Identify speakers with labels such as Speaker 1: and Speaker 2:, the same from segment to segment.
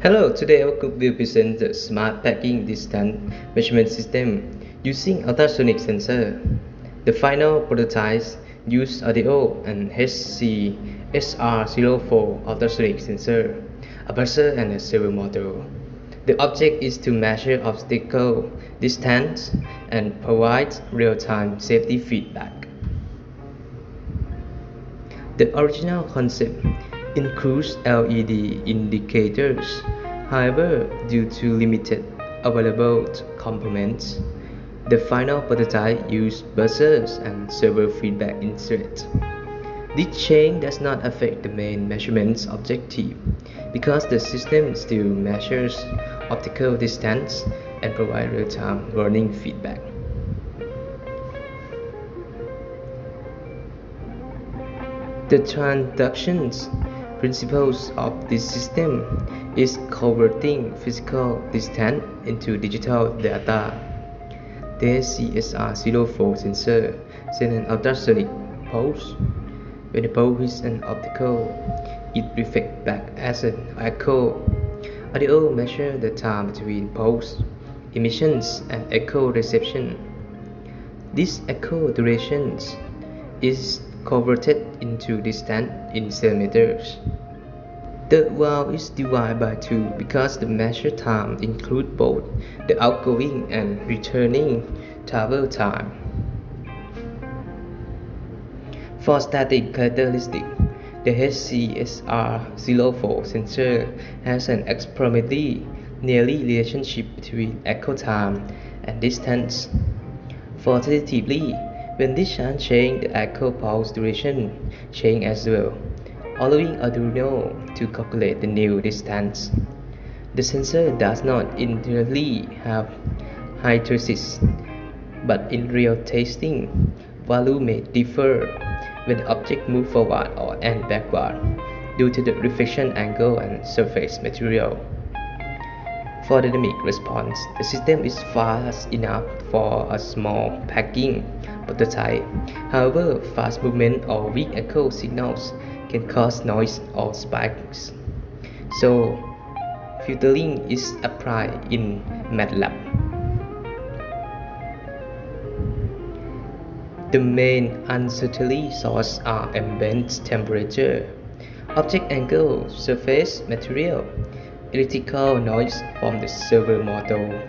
Speaker 1: Hello, today our group will present the Smart Packing Distance Measurement System using ultrasonic sensor. The final prototypes use audio and HCSR04 ultrasonic sensor, a buzzer and a servo module. The object is to measure obstacle distance and provide real-time safety feedback. The original concept includes LED indicators. However, due to limited available components, the final prototype used buzzers and servo feedback instead. This change does not affect the main measurement objective because the system still measures optical distance and provides real-time warning feedback. The transduction principles of this system is converting physical distance into digital data. The CSR04 sensor sends an ultrasonic pulse. When the pulse hits an optical, it reflects back as an echo. Audio measures the time between pulse emissions and echo reception. This echo duration is converted into distance in centimeters. The valve is divided by 2 because the measured time includes both the outgoing and returning travel time. For static characteristics, the HCSR04 sensor has an experimentally nearly relationship between echo time and distance. Positively, when distance changes, the echo pulse duration changes as well, allowing Arduino to calculate the new distance. The sensor does not inherently have hysteresis, but in real testing, value may differ when the object moves forward and backward due to the reflection angle and surface material. For dynamic response, the system is fast enough for a small packing prototype. However, fast movement or weak echo signals can cause noise or spikes. So, filtering is applied in MATLAB. The main uncertainty sources are ambient temperature, object angle, surface material, electrical noise from the servo module,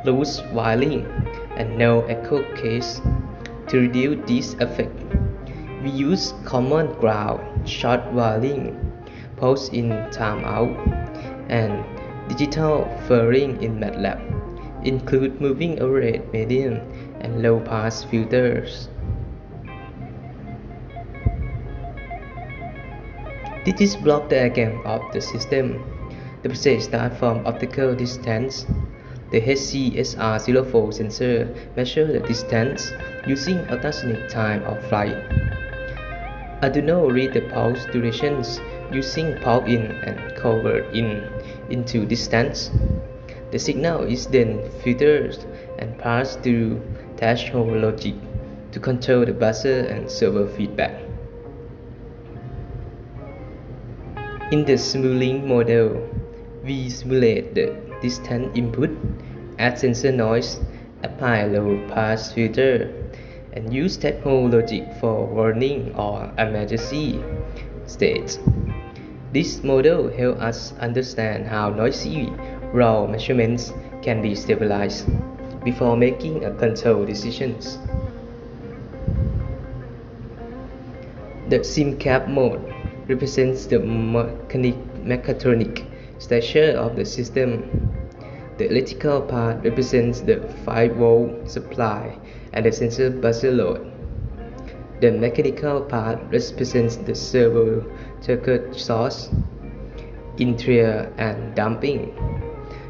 Speaker 1: loose wiring, and no echo case. To reduce this effect, we use common ground, short wiring, pulse in, time out, and digital filtering in MATLAB. Include moving average, median, and low pass filters. This is block diagram of the system. The process starts from optical distance. The HCSR04 sensor measures the distance using ultrasonic time of flight. Arduino reads the pulse durations using pulse in and convert in into distance. The signal is then filtered and passed through threshold logic to control the buzzer and servo feedback. In the simulating model, we simulate the distance input, add sensor noise, apply low pass filter, and use threshold logic for warning or emergency states. This model helps us understand how noisy raw measurements can be stabilized before making a control decisions. The SimCap mode represents the mechatronic structure of the system. The electrical part represents the 5-volt supply and the sensor buzzer load. The mechanical part represents the servo circuit source, interior, and damping.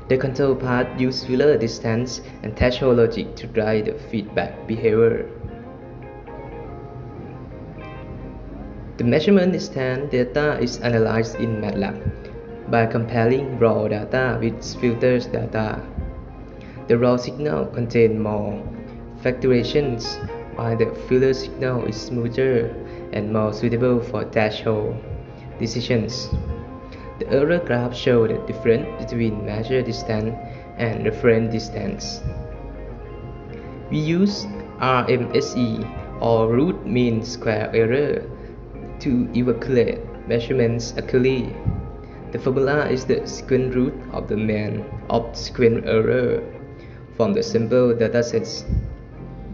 Speaker 1: The control part uses filler distance and threshold logic to drive the feedback behavior. The measurement distance data is analyzed in MATLAB by comparing raw data with filtered data. The raw signal contains more fluctuations, while the filtered signal is smoother and more suitable for threshold decisions. The The error graph shows the difference between measure distance and reference distance. We use RMSE or root mean square error to evaluate measurements accurately. The formula is the sequence root of the mean of sequence error from the sample datasets.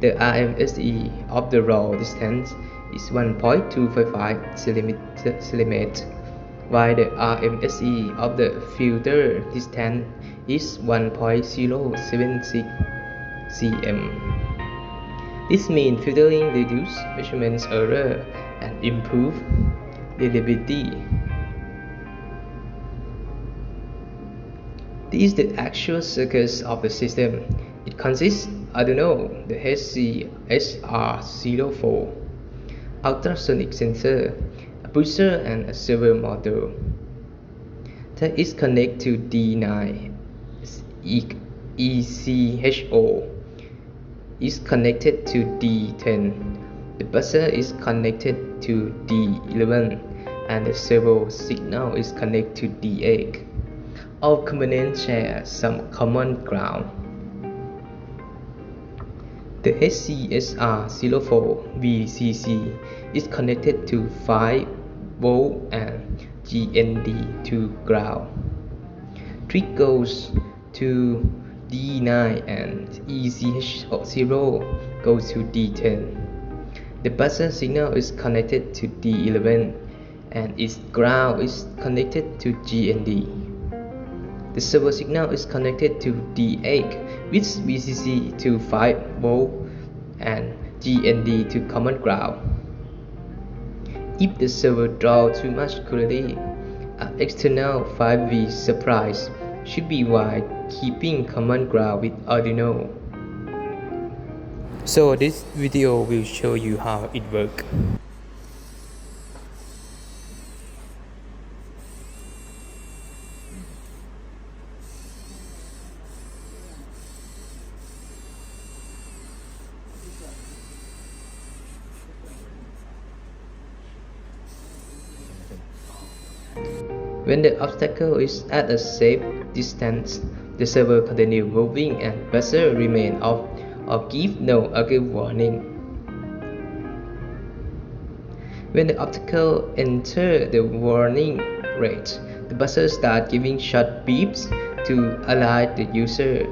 Speaker 1: The RMSE of the raw distance is 1.255 cm, while the RMSE of the filter distance is 1.076 cm. This means filtering reduces measurement error and improves reliability. This is the actual circuit of the system. It consists of Arduino, the HCSR04, ultrasonic sensor, a booster, and a server module that is connected to D9. ECHO is connected to D10. The buzzer is connected to D11, and the servo signal is connected to D8. All components share some common ground. The HCSR04 VCC is connected to 5V and GND to ground. Trick goes to D9 and ECH0 goes to D10. The buzzer signal is connected to D11 and its ground is connected to GND. The servo signal is connected to D8 with VCC to 5V and GND to common ground. If the servo draws too much current, an external 5V supply should be while keeping common ground with Arduino. So this video will show you how it works. When the obstacle is at a safe distance, the servo continues moving and buzzer remains off or give no other warning. When the obstacle enters the warning range, the buzzer starts giving short beeps to alert the user.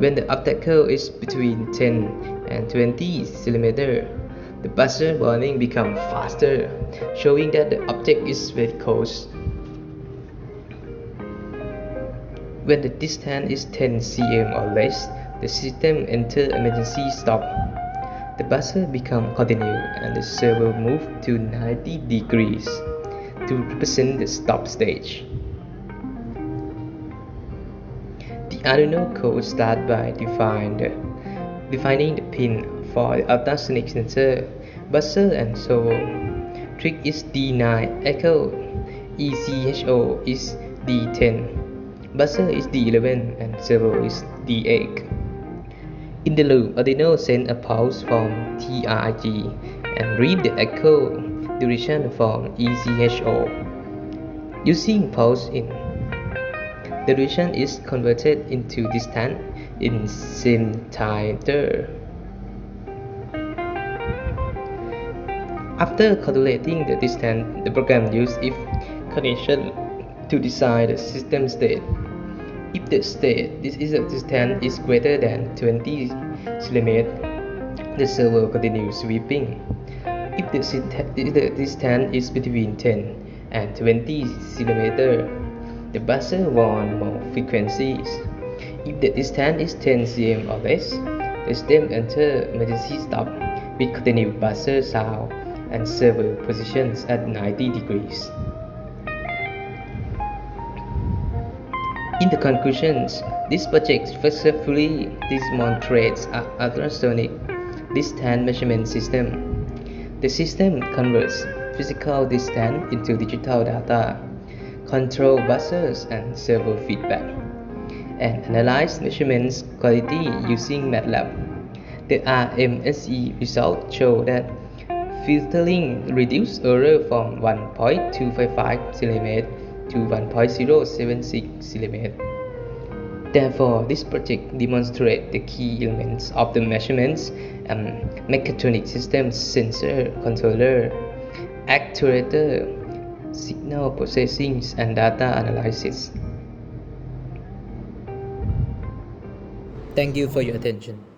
Speaker 1: When the obstacle is between 10 and 20 cm, the buzzer warning becomes faster, showing that the object is very close. When the distance is 10 cm or less, the system enters emergency stop. The buzzer becomes continuous and the servo moves to 90 degrees to represent the stop stage. The Arduino code starts by defining the pin for the ultrasonic sensor, buzzer, and servo. Trick is D9, echo, ECHO is D10, buzzer is D11, and servo is D8. In the loop, Arduino sends a pulse from TRIG and read the echo duration from ECHO. Using pulse in, the duration is converted into distance in centimeter. After calculating the distance, the program uses if condition to decide the system state. If the distance is greater than 20 cm, the servo continues sweeping. If the distance is between 10 and 20 cm, the buzzer warns more frequencies. If the distance is 10 cm or less, the system enters emergency stop with continued buzzer sound and servo positions at 90 degrees. In the conclusions, this project successfully demonstrates an ultrasonic distance measurement system. The system converts physical distance into digital data, control buzzers and servo feedback, and analyze measurements quality using MATLAB. The RMSE results show that Filtering reduced error from 1.255 cm to 1.076 cm. Therefore, this project demonstrates the key elements of the measurements and mechatronic systems: sensor, controller, actuator, signal processing, and data analysis.
Speaker 2: Thank you for your attention.